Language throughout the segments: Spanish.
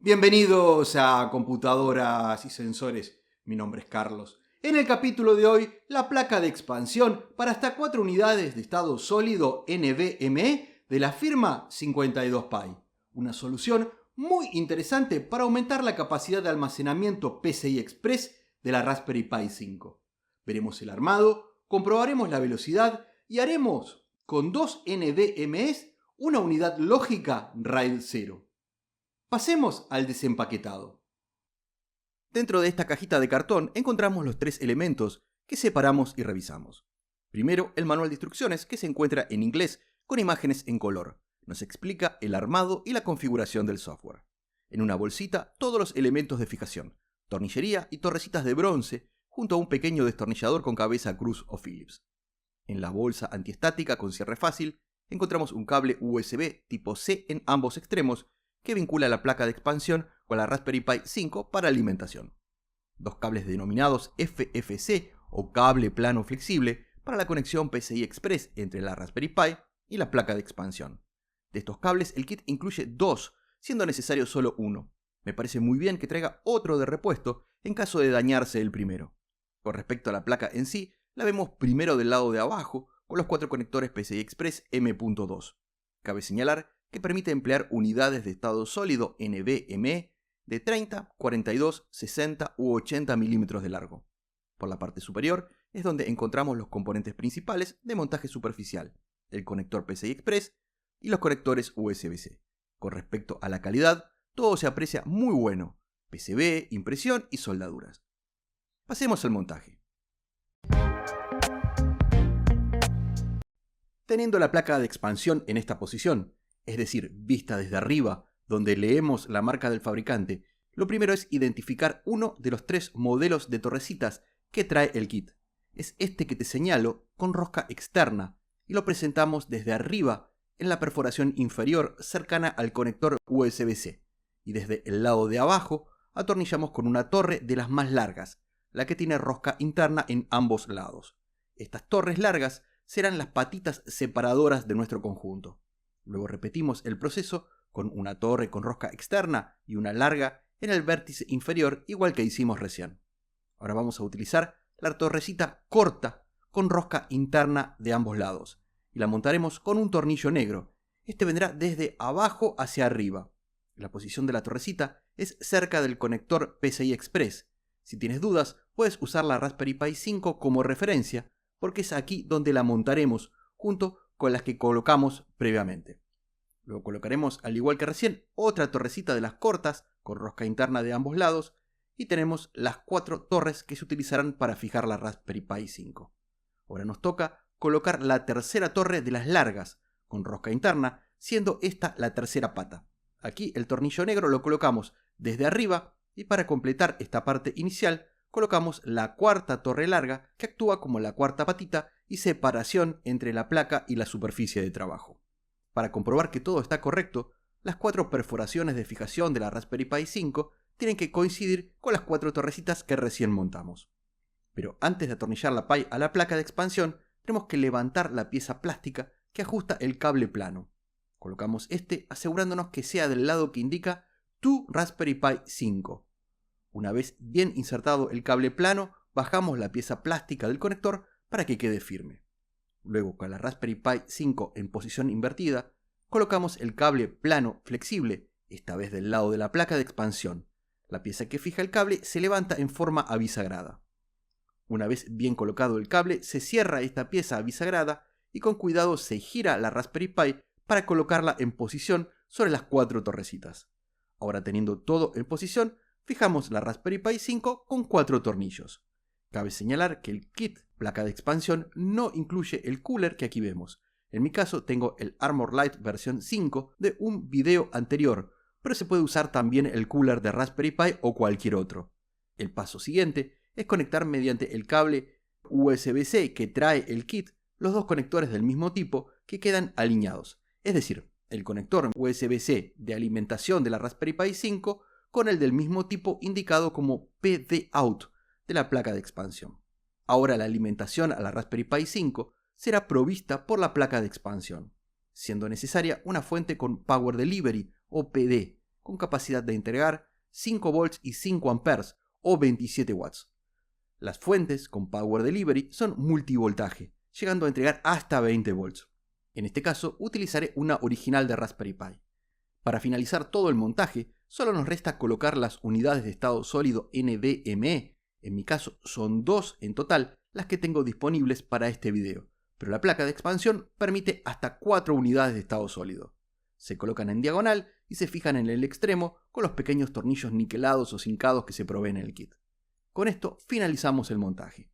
Bienvenidos a Computadoras y Sensores, mi nombre es Carlos. En el capítulo de hoy, la placa de expansión para hasta 4 unidades de estado sólido NVMe de la firma 52Pi. Una solución muy interesante para aumentar la capacidad de almacenamiento PCI Express de la Raspberry Pi 5. Veremos el armado, comprobaremos la velocidad y haremos con dos NVMes una unidad lógica RAID 0. Pasemos al desempaquetado. Dentro de esta cajita de cartón encontramos los tres elementos que separamos y revisamos. Primero, el manual de instrucciones, que se encuentra en inglés con imágenes en color. Nos explica el armado y la configuración del software. En una bolsita, todos los elementos de fijación, tornillería y torrecitas de bronce, junto a un pequeño destornillador con cabeza cruz o Phillips. En la bolsa antiestática con cierre fácil, encontramos un cable USB tipo C en ambos extremos, que vincula la placa de expansión con la Raspberry Pi 5 para alimentación. Dos cables denominados FFC o cable plano flexible para la conexión PCI Express entre la Raspberry Pi y la placa de expansión. De estos cables el kit incluye dos, siendo necesario solo uno. Me parece muy bien que traiga otro de repuesto en caso de dañarse el primero. Con respecto a la placa en sí, la vemos primero del lado de abajo con los cuatro conectores PCI Express M.2. Cabe señalar que permite emplear unidades de estado sólido NVMe de 30, 42, 60 u 80 milímetros de largo. Por la parte superior es donde encontramos los componentes principales de montaje superficial, el conector PCI Express y los conectores USB-C. Con respecto a la calidad, todo se aprecia muy bueno: PCB, impresión y soldaduras. Pasemos al montaje. Teniendo la placa de expansión en esta posición, es decir, vista desde arriba, donde leemos la marca del fabricante, lo primero es identificar uno de los tres modelos de torrecitas que trae el kit. Es este que te señalo con rosca externa y lo presentamos desde arriba en la perforación inferior cercana al conector USB-C, y desde el lado de abajo atornillamos con una torre de las más largas, la que tiene rosca interna en ambos lados. Estas torres largas serán las patitas separadoras de nuestro conjunto. Luego repetimos el proceso con una torre con rosca externa y una larga en el vértice inferior, igual que hicimos recién. Ahora vamos a utilizar la torrecita corta con rosca interna de ambos lados y la montaremos con un tornillo negro. Este vendrá desde abajo hacia arriba. La posición de la torrecita es cerca del conector PCI Express. Si tienes dudas, puedes usar la Raspberry Pi 5 como referencia, porque es aquí donde la montaremos junto con las que colocamos previamente. Luego colocaremos, al igual que recién, otra torrecita de las cortas con rosca interna de ambos lados y tenemos las 4 torres que se utilizarán para fijar la Raspberry Pi 5. Ahora nos toca colocar la tercera torre de las largas con rosca interna, siendo esta la tercera pata. Aquí el tornillo negro lo colocamos desde arriba y para completar esta parte inicial colocamos la cuarta torre larga que actúa como la cuarta patita y separación entre la placa y la superficie de trabajo. Para comprobar que todo está correcto, las 4 perforaciones de fijación de la Raspberry Pi 5 tienen que coincidir con las 4 torrecitas que recién montamos. Pero antes de atornillar la Pi a la placa de expansión, tenemos que levantar la pieza plástica que ajusta el cable plano. Colocamos este asegurándonos que sea del lado que indica tu Raspberry Pi 5. Una vez bien insertado el cable plano, bajamos la pieza plástica del conector para que quede firme. Luego, con la Raspberry Pi 5 en posición invertida, colocamos el cable plano flexible, esta vez del lado de la placa de expansión. La pieza que fija el cable se levanta en forma abisagrada. Una vez bien colocado el cable, se cierra esta pieza abisagrada y con cuidado se gira la Raspberry Pi para colocarla en posición sobre las 4 torrecitas. Ahora, teniendo todo en posición, fijamos la Raspberry Pi 5 con 4 tornillos. Cabe señalar que el kit placa de expansión no incluye el cooler que aquí vemos. En mi caso tengo el Armor Light versión 5 de un video anterior, pero se puede usar también el cooler de Raspberry Pi o cualquier otro. El paso siguiente es conectar mediante el cable USB-C que trae el kit los dos conectores del mismo tipo que quedan alineados, es decir, el conector USB-C de alimentación de la Raspberry Pi 5 con el del mismo tipo indicado como PD-Out de la placa de expansión. Ahora la alimentación a la Raspberry Pi 5 será provista por la placa de expansión, siendo necesaria una fuente con Power Delivery o PD, con capacidad de entregar 5 volts y 5 amperes o 27 watts. Las fuentes con Power Delivery son multivoltaje, llegando a entregar hasta 20 volts. En este caso, utilizaré una original de Raspberry Pi. Para finalizar todo el montaje, solo nos resta colocar las unidades de estado sólido NVMe. En mi caso, son 2 en total las que tengo disponibles para este video, pero la placa de expansión permite hasta 4 unidades de estado sólido. Se colocan en diagonal y se fijan en el extremo con los pequeños tornillos niquelados o zincados que se proveen en el kit. Con esto finalizamos el montaje.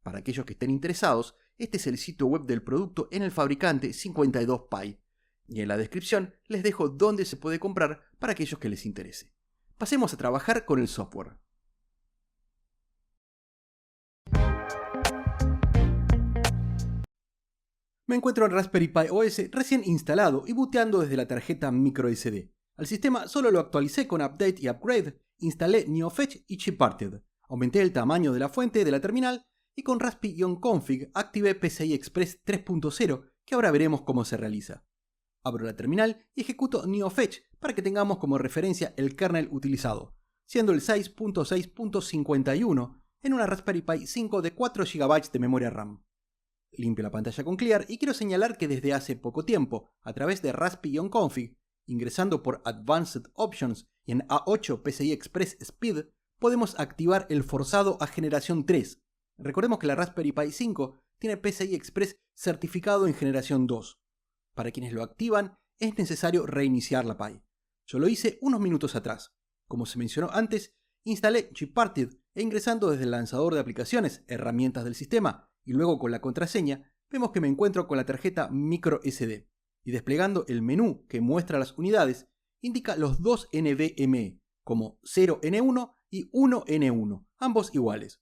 Para aquellos que estén interesados, este es el sitio web del producto en el fabricante 52Pi, y en la descripción les dejo dónde se puede comprar para aquellos que les interese. Pasemos a trabajar con el software. Me encuentro en Raspberry Pi OS recién instalado y booteando desde la tarjeta microSD. Al sistema solo lo actualicé con Update y Upgrade, instalé NeoFetch y Chiparted, aumenté el tamaño de la fuente de la terminal y con raspi-config activé PCI Express 3.0, que ahora veremos cómo se realiza. Abro la terminal y ejecuto NeoFetch para que tengamos como referencia el kernel utilizado, siendo el 6.6.51 en una Raspberry Pi 5 de 4 GB de memoria RAM. Limpio la pantalla con Clear y quiero señalar que desde hace poco tiempo, a través de raspi-config, ingresando por Advanced Options y en A8 PCI Express Speed, podemos activar el forzado a generación 3. Recordemos que la Raspberry Pi 5 tiene PCI Express certificado en generación 2. Para quienes lo activan, es necesario reiniciar la Pi. Yo lo hice unos minutos atrás. Como se mencionó antes, instalé Chiparted e ingresando desde el lanzador de aplicaciones, herramientas del sistema, y luego con la contraseña, vemos que me encuentro con la tarjeta microSD. Y desplegando el menú que muestra las unidades, indica los dos NVMe, como 0N1 y 1N1, ambos iguales.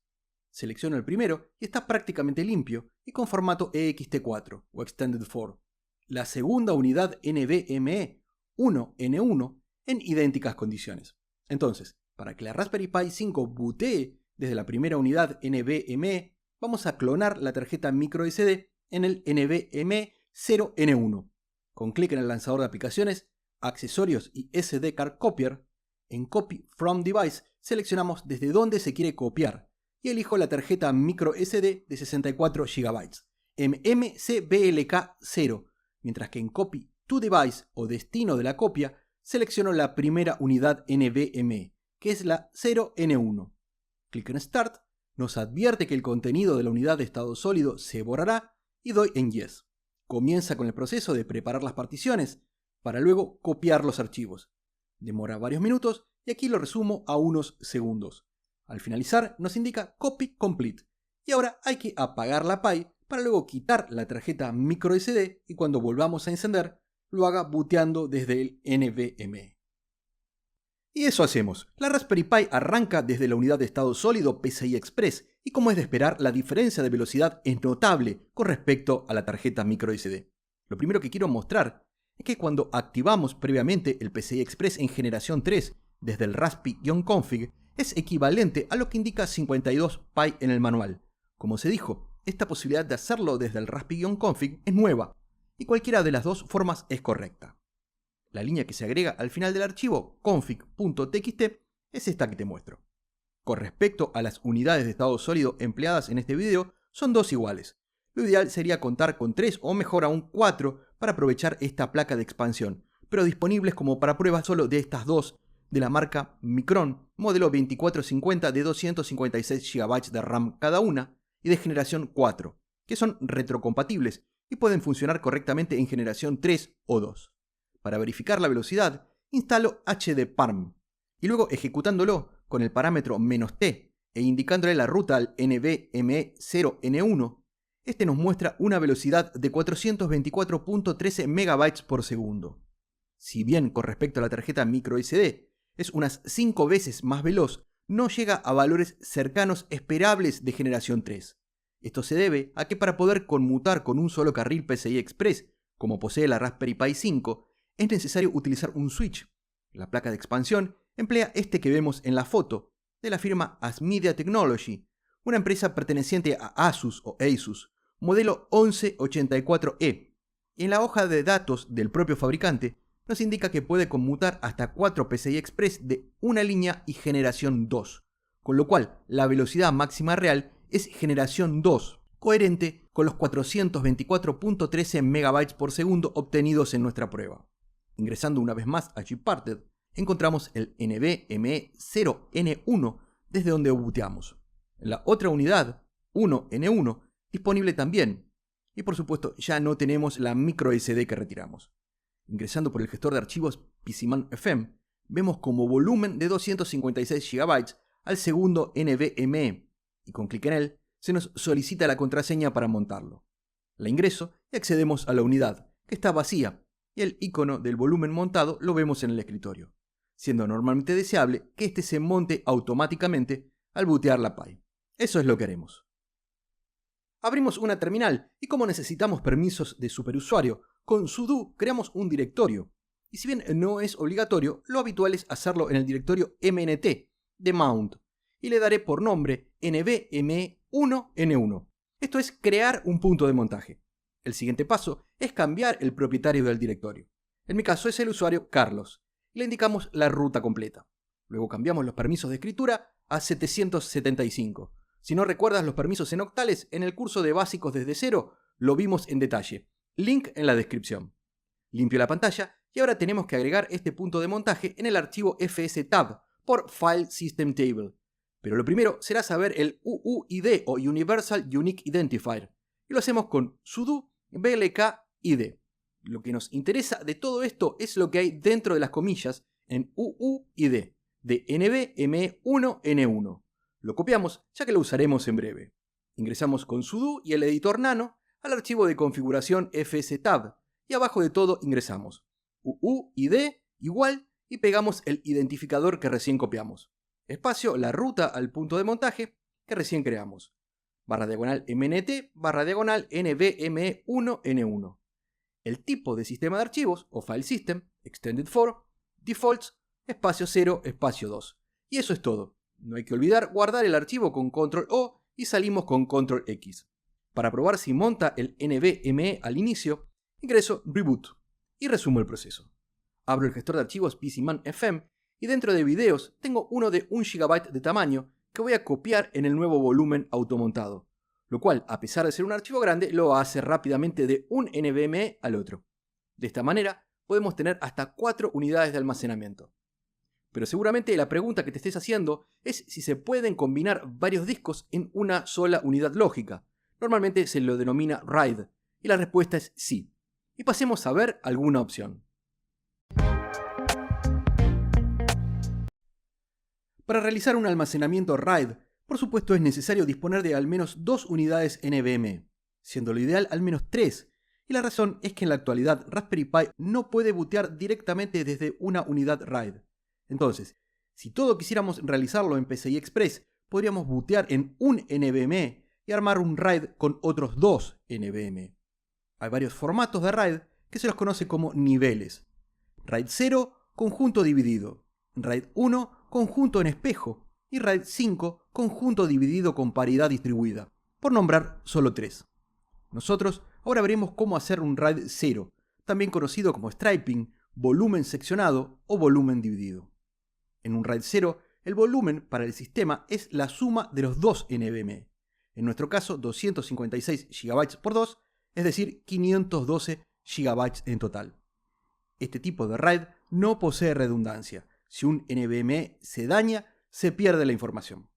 Selecciono el primero y está prácticamente limpio y con formato ext4 o Extended 4. La segunda unidad NVMe, 1N1, en idénticas condiciones. Entonces, para que la Raspberry Pi 5 bootee desde la primera unidad NVMe, vamos a clonar la tarjeta microSD en el NVMe 0N1. Con clic en el lanzador de aplicaciones, accesorios y SD Card Copier, en Copy from Device seleccionamos desde dónde se quiere copiar y elijo la tarjeta microSD de 64 GB, MMCBLK0, mientras que en Copy to Device o destino de la copia selecciono la primera unidad NVMe, que es la 0N1. Clic en Start, nos advierte que el contenido de la unidad de estado sólido se borrará y doy en Yes. Comienza con el proceso de preparar las particiones para luego copiar los archivos. Demora varios minutos y aquí lo resumo a unos segundos. Al finalizar nos indica Copy Complete y ahora hay que apagar la Pi para luego quitar la tarjeta microSD y cuando volvamos a encender lo haga booteando desde el NVMe. Y eso hacemos. La Raspberry Pi arranca desde la unidad de estado sólido PCI Express y como es de esperar, la diferencia de velocidad es notable con respecto a la tarjeta microSD. Lo primero que quiero mostrar es que cuando activamos previamente el PCI Express en generación 3 desde el raspi-config es equivalente a lo que indica 52Pi en el manual. Como se dijo, esta posibilidad de hacerlo desde el raspi-config es nueva y cualquiera de las dos formas es correcta. La línea que se agrega al final del archivo config.txt es esta que te muestro. Con respecto a las unidades de estado sólido empleadas en este video, son dos iguales. Lo ideal sería contar con 3 o mejor aún 4 para aprovechar esta placa de expansión, pero disponibles como para prueba solo de estas dos de la marca Micron, modelo 2450 de 256 GB de RAM cada una y de generación 4, que son retrocompatibles y pueden funcionar correctamente en generación 3 o 2. Para verificar la velocidad, instalo HDParm y luego ejecutándolo con el parámetro "-t" e indicándole la ruta al NVMe 0N1, este nos muestra una velocidad de 424.13 MB por segundo. Si bien con respecto a la tarjeta microSD es unas 5 veces más veloz, no llega a valores cercanos esperables de generación 3. Esto se debe a que para poder conmutar con un solo carril PCI Express, como posee la Raspberry Pi 5, es necesario utilizar un switch. La placa de expansión emplea este que vemos en la foto, de la firma ASMedia Technology, una empresa perteneciente a Asus o Asus, modelo 1184E. Y en la hoja de datos del propio fabricante nos indica que puede conmutar hasta 4 PCI Express de una línea y generación 2, con lo cual la velocidad máxima real es generación 2, coherente con los 424.13 MB por segundo obtenidos en nuestra prueba. Ingresando una vez más a Gparted, encontramos el NVMe0N1 desde donde booteamos. La otra unidad, 1N1, disponible también. Y por supuesto ya no tenemos la microSD que retiramos. Ingresando por el gestor de archivos PCMan-FM, vemos como volumen de 256 GB al segundo NVMe, y con clic en él se nos solicita la contraseña para montarlo. La ingreso y accedemos a la unidad, que está vacía, y el icono del volumen montado lo vemos en el escritorio, siendo normalmente deseable que este se monte automáticamente al bootear la Pi. Eso es lo que haremos. Abrimos una terminal y como necesitamos permisos de superusuario, con sudo creamos un directorio. Y si bien no es obligatorio, lo habitual es hacerlo en el directorio mnt de mount. Y le daré por nombre nvme1n1. Esto es crear un punto de montaje. El siguiente paso es cambiar el propietario del directorio. En mi caso es el usuario Carlos. Y le indicamos la ruta completa. Luego cambiamos los permisos de escritura a 775. Si no recuerdas los permisos en octales, en el curso de básicos desde cero lo vimos en detalle. Link en la descripción. Limpio la pantalla y ahora tenemos que agregar este punto de montaje en el archivo fstab por File System Table. Pero lo primero será saber el UUID o Universal Unique Identifier. Y lo hacemos con sudo blkid. Lo que nos interesa de todo esto es lo que hay dentro de las comillas en UUID de NVMe1N1. Lo copiamos ya que lo usaremos en breve. Ingresamos con sudo y el editor nano al archivo de configuración fstab y abajo de todo ingresamos UUID igual y pegamos el identificador que recién copiamos. Espacio la ruta al punto de montaje que recién creamos. Barra diagonal mnt barra diagonal nvme1n1. El tipo de sistema de archivos o file system extended for defaults espacio 0 espacio 2. Y eso es todo. No hay que olvidar guardar el archivo con control O y salimos con control X. Para probar si monta el NVMe al inicio, ingreso Reboot y resumo el proceso. Abro el gestor de archivos PCMan-FM y dentro de videos tengo uno de 1 GB de tamaño que voy a copiar en el nuevo volumen automontado, lo cual, a pesar de ser un archivo grande, lo hace rápidamente de un NVMe al otro. De esta manera podemos tener hasta 4 unidades de almacenamiento. Pero seguramente la pregunta que te estés haciendo es si se pueden combinar varios discos en una sola unidad lógica. Normalmente se lo denomina RAID, y la respuesta es sí. Y pasemos a ver alguna opción. Para realizar un almacenamiento RAID, por supuesto es necesario disponer de al menos 2 unidades NVMe, siendo lo ideal al menos 3, y la razón es que en la actualidad Raspberry Pi no puede bootear directamente desde una unidad RAID. Entonces, si todo quisiéramos realizarlo en PCI Express, podríamos bootear en un NVMe y armar un RAID con otros 2 NVMe. Hay varios formatos de RAID que se los conoce como niveles. RAID 0, conjunto dividido. RAID 1, conjunto en espejo. Y RAID 5, conjunto dividido con paridad distribuida. Por nombrar solo 3. Nosotros ahora veremos cómo hacer un RAID 0, también conocido como striping, volumen seccionado o volumen dividido. En un RAID 0, el volumen para el sistema es la suma de los 2 NVMe. En nuestro caso, 256 GB por 2, es decir, 512 GB en total. Este tipo de RAID no posee redundancia. Si un NVMe se daña, se pierde la información.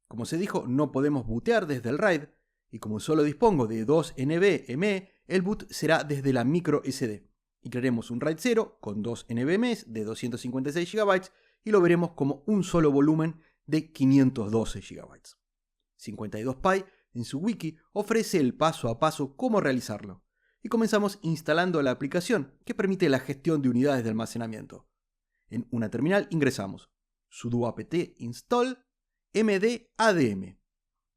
Como se dijo, no podemos bootear desde el RAID, y como solo dispongo de 2 NVMe, el boot será desde la micro SD. Y crearemos un RAID 0 con 2 NVMe de 256 GB y lo veremos como un solo volumen de 512 GB. 52Pi en su wiki ofrece el paso a paso cómo realizarlo. Y comenzamos instalando la aplicación que permite la gestión de unidades de almacenamiento. En una terminal ingresamos sudo apt install mdadm,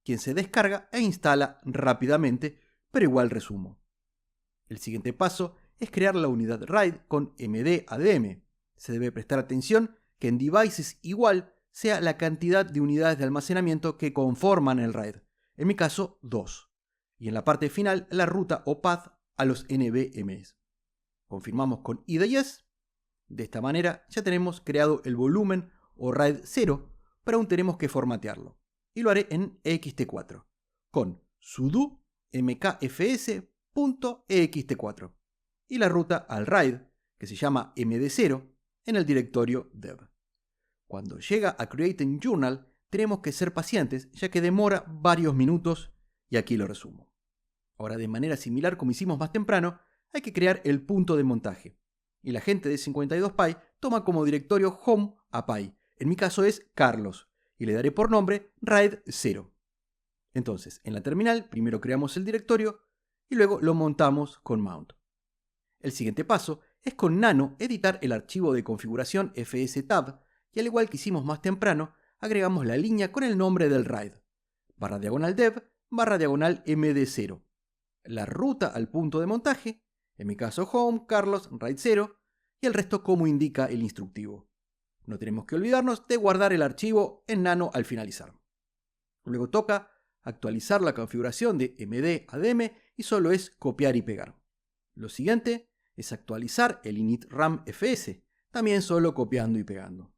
quien se descarga e instala rápidamente, pero igual resumo. El siguiente paso es crear la unidad RAID con mdadm. Se debe prestar atención que en devices igual sea la cantidad de unidades de almacenamiento que conforman el RAID, en mi caso 2, y en la parte final la ruta o path a los NVMe. Confirmamos con id yes De esta manera ya tenemos creado el volumen o RAID 0, pero aún tenemos que formatearlo. Y lo haré en ext4, con sudo mkfs.ext4 y la ruta al RAID, que se llama md0, en el directorio dev. Cuando llega a creating journal, tenemos que ser pacientes, ya que demora varios minutos, y aquí lo resumo. Ahora, de manera similar como hicimos más temprano, hay que crear el punto de montaje. Y la gente de 52Py toma como directorio home a Py. En mi caso es Carlos, y le daré por nombre RAID 0. Entonces, en la terminal, primero creamos el directorio, y luego lo montamos con mount. El siguiente paso es con nano editar el archivo de configuración fstab, y al igual que hicimos más temprano, agregamos la línea con el nombre del RAID, /dev, /md0, la ruta al punto de montaje, en mi caso home, Carlos, RAID 0, y el resto como indica el instructivo. No tenemos que olvidarnos de guardar el archivo en nano al finalizar. Luego toca actualizar la configuración de md a dm y solo es copiar y pegar. Lo siguiente es actualizar el init/ram fs, también solo copiando y pegando.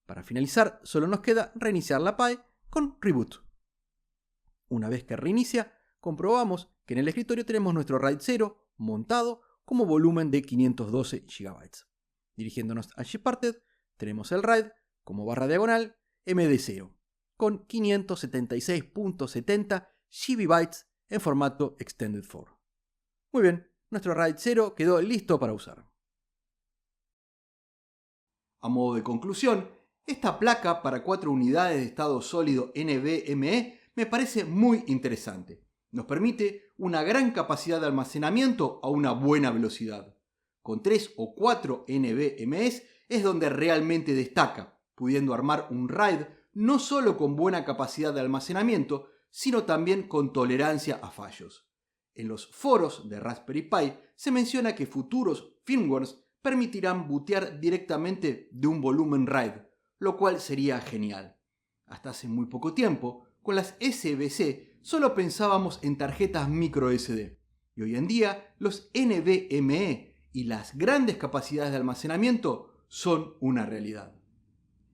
Para finalizar, solo nos queda reiniciar la Pi con reboot. Una vez que reinicia, comprobamos que en el escritorio tenemos nuestro RAID 0 montado como volumen de 512 GB. Dirigiéndonos a Gparted, tenemos el RAID como /diagonal md0 con 576.70 GB en formato Extended 4. Muy bien, nuestro RAID 0 quedó listo para usar. A modo de conclusión, esta placa para 4 unidades de estado sólido NVMe me parece muy interesante. Nos permite una gran capacidad de almacenamiento a una buena velocidad. Con 3 o 4 NVMes es donde realmente destaca, pudiendo armar un RAID no solo con buena capacidad de almacenamiento, sino también con tolerancia a fallos. En los foros de Raspberry Pi se menciona que futuros firmwares permitirán bootear directamente de un volumen RAID, lo cual sería genial. Hasta hace muy poco tiempo, con las SBC solo pensábamos en tarjetas micro SD, y hoy en día los NVMe y las grandes capacidades de almacenamiento son una realidad.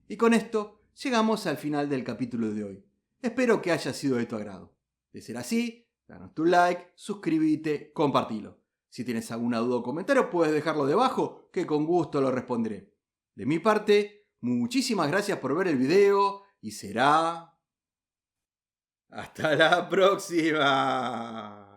Y con esto llegamos al final del capítulo de hoy. Espero que haya sido de tu agrado. De ser así, danos tu like, suscríbete, compartilo. Si tienes alguna duda o comentario, puedes dejarlo debajo, que con gusto lo responderé. De mi parte, muchísimas gracias por ver el video y será... ¡hasta la próxima!